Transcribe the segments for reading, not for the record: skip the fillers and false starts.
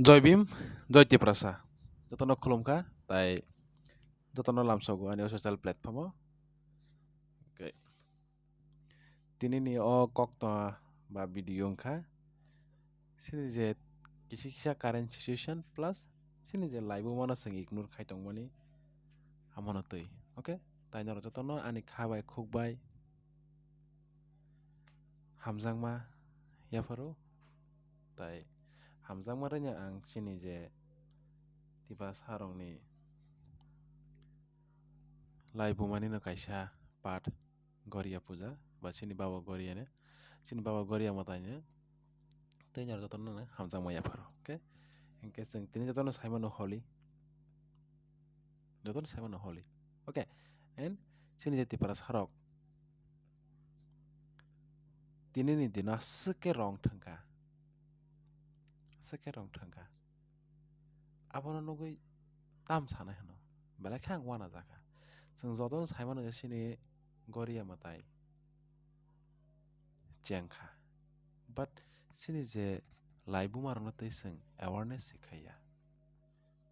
Joy Bim, Joy Tiprasa. Jotono khulumkha tai jotono lamsogo ani social platform o. Okay. Tini ni o kokto ba video ngkha. Sini je kisi kisa current situation plus sini je laibuma no sing ignore khai tongmani amono tui. Okay? Tai noro jotono ani khabai khukbai hamjangma yafaru tai hamjangma renya ang sini je Tiprasa rongni laibumani no kaisa part Goria puja ba sini baba Goria ne sini baba Goria matanya tei nyar jotono na hamjangma yafaru. Okay? Engke sing tini jotono saimano holi jotono saimano holi. Okay? And sini je Tiprasa rok tini ni dina seke rong thangka abono nugui tam sana heno belai khang wana jaka sing jotono saimano sini Goria matai chengkha but sini je laibuma rongno tei sing awareness sikhaya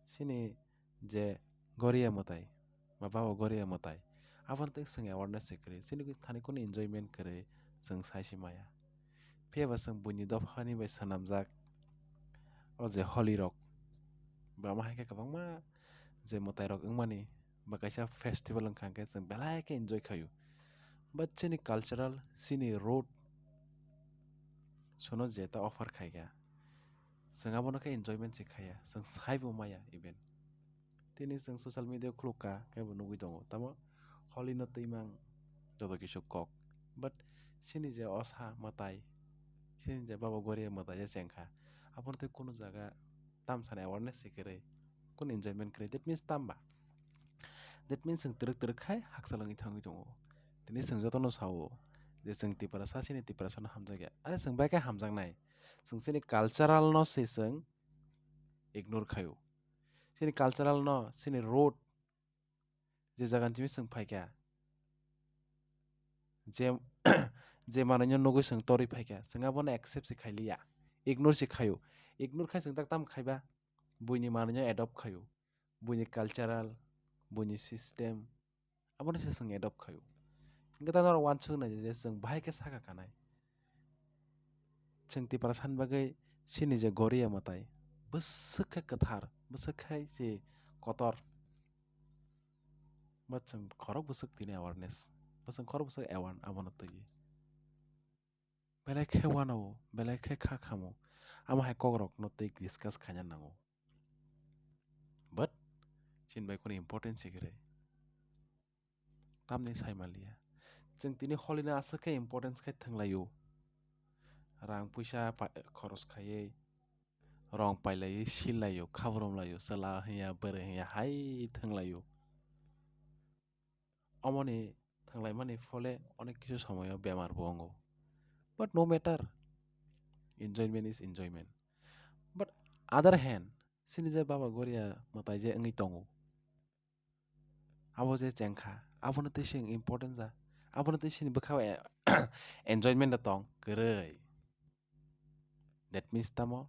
sini je Goria matai ma baba Goria matai abon tei sing awareness sikri sini kui thani kun enjoyment kre sing saisimaya pheba sing buni dofhani bai sanamjak o je holi rok ba ma haikhe kabangma je matai rok wngmani ba kaisa festival wngkha khe sing belai khe enjoy khayo but sini cultural sini road sono jeta offer khaigya sing abono khe enjoyment sikhaya sing saibo maya even tini sing social media khulukka kebo nugui tongo tamo holi no tuimang joto kisu kok but sini je osa matai sini je baba Goria matai je chengkha abono tei kono jaga tam sana awareness sikre kun enjoyment kre that means tamba that means sing trek khai haksalangui thangui tongo tini sing jotono sao je sing Tiprasa sini Tiprasa no hamjakya are sing bai khe hamjaknai sing sini cultural no si sing ignore khayo sini cultural no sini road je jagan chimi sing phaikya je je manui nugui sing tori phaikya sing abono accept si khailiya ignore si khayo ignore khai sing tak tam khaiba buini manui adopt khayo buini cultural buini system abono si sing adopt khayo engke ta noro wansuk na je sing bahai khe saka kanai sing Tiprasa bagui sini je Goria matai bwswk khe kwthar bwswk khe je kotor but sing khorok bwswk tini awareness sing khorok bwswk aware abono tui belai khe wanao belai khe kha khamo amo hai kok rok no tui discuss khaina nango but sini bai kono important sikre tamni saimaliya sing tini holi no aswk khe importance khe thanglaio rang puisa khoros khaiui rong pailaiui silaio khabromlaio chwla haiya bwrwi haiya hai thanglaio amoni thanglaimani phole onek kisu samoyo bemar bo ongo but no matter enjoyment is enjoyment but other hand sini je baba Goria matai je wngui tongo abo je chengkha abono tei sing important ja abono tei sini bwkhao enjoyment tong kwrwi that means tamo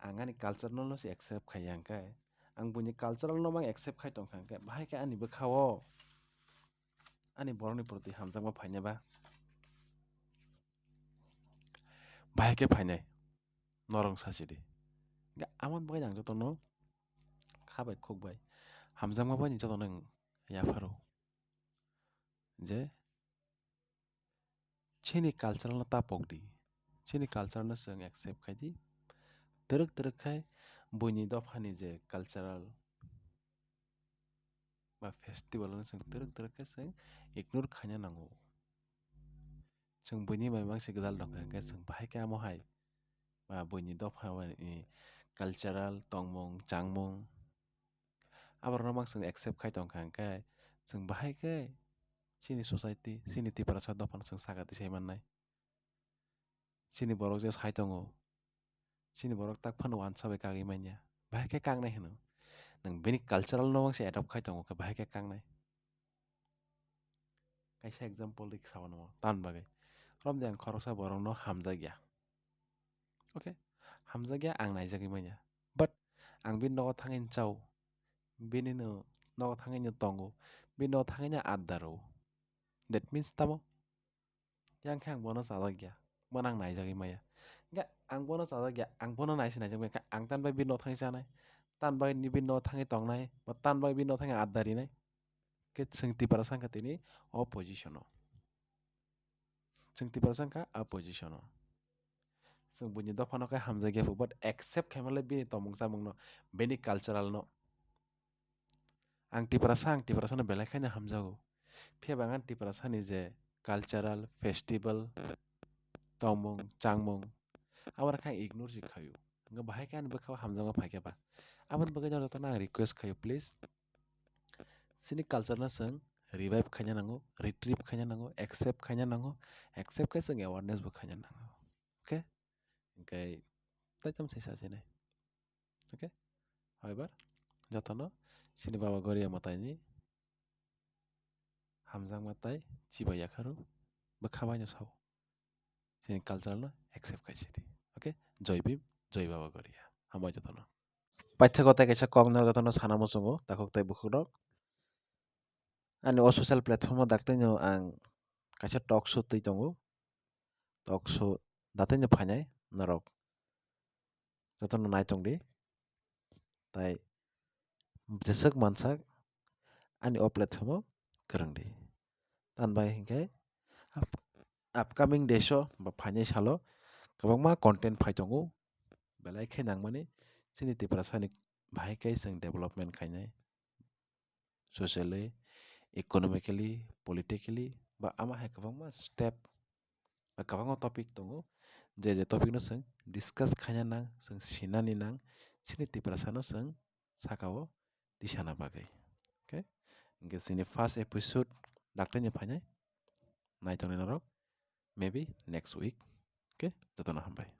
ang ani culture no si accept khai hangkhe ang buini cultural no bang accept khai tongkha hangkhe bahai khe ani bwkhao ani borokni proti hamjakma phainai ba bahai khe phainai norong sachidi amon bagai ang jotono khabai khukbai hamjakma bani jotono yafaru je chini cultural no tapokdi chini culture no sing accept khai di trek khai buini dofhani je cultural ba festival no sing trek khai sing ignore khaina nango sing buini mai mangsi gdal dongkha hangkhe sing bahai khe amo hai ba buini dopha ni cultural tongmwng chamwng aborok no sing accept khai tongkha hangkhe sing bahai khe sini society sini Tiprasa dopha no sing saka tisai mannai sini borok je sai tongo sini borok tak phano wansa bai kagui manya bahai khe kangnai hino nang bini cultural no bangsi adopt khai tongo khe bahai khe kangnai kaisa example rik sabanamo tamni bagui romni ang khoroksa borok no hamjakya okay hamjagya ang naijagui manya but ang bini nogo thangin chau bini no nogo thangin tongo bini nogo thangin addaro that means tamo yang khang bono sadagya monang naijagui maya ga ang bono sadagya ang bono naisi naijagui ang tan bai bini nogo thangin chanai tan bai ni bini nogo thangin tongnai ba tan bai bini nogo thangin addari nai ke chwng Tiprasa ka tini opposition o chwng Tiprasa ka opposition o chwng buini dofano ka hamjagya fu but accept khaimale bini tongmung chamung no bini cultural no ang Tiprasa no belai khaina hamjago pheba ngan Tiprasa ni je cultural festival tongmung chamwng abora kha ignore si khayo nga bahai kan bakha hamjama phaikya ba abon bagai jaro tana request khayo please sini culture na sang revive khanya nango retrieve khanya nango accept kai sang awareness bo khanya nango okay okay taitam sisa sini okay however jotono sini baba Goria matai ni hamjang matai chiba yakharu bakhabai no sao sini culture no accept kai sini okay joy bhim joy baba Goria hambai jotono paithakota kaisa kognar jotono sana musungo takok tai bukhurok ani o social platform o daktai no ang kaisa talk show tui tongo talk show datai no phainai norok jotono naitongdi tai jesek mansak ani o platform o kwrwngdi tanbai hinkhe upcoming days o ba phainai salo kwbangma content phaitongo belai khe nangmani chini Tiprasa ni bahai kai chwng development khainai socially economically politically ba ama hai kwbangma step ba kwbangma topic tongo je topic no chwng discuss khaina nang chwng sinani nang chini Tiprasa no chwng saka o tisana bagui okay hingke chini first episode daktai ni phainai naitongnai norok maybe next week okay jotono hambai.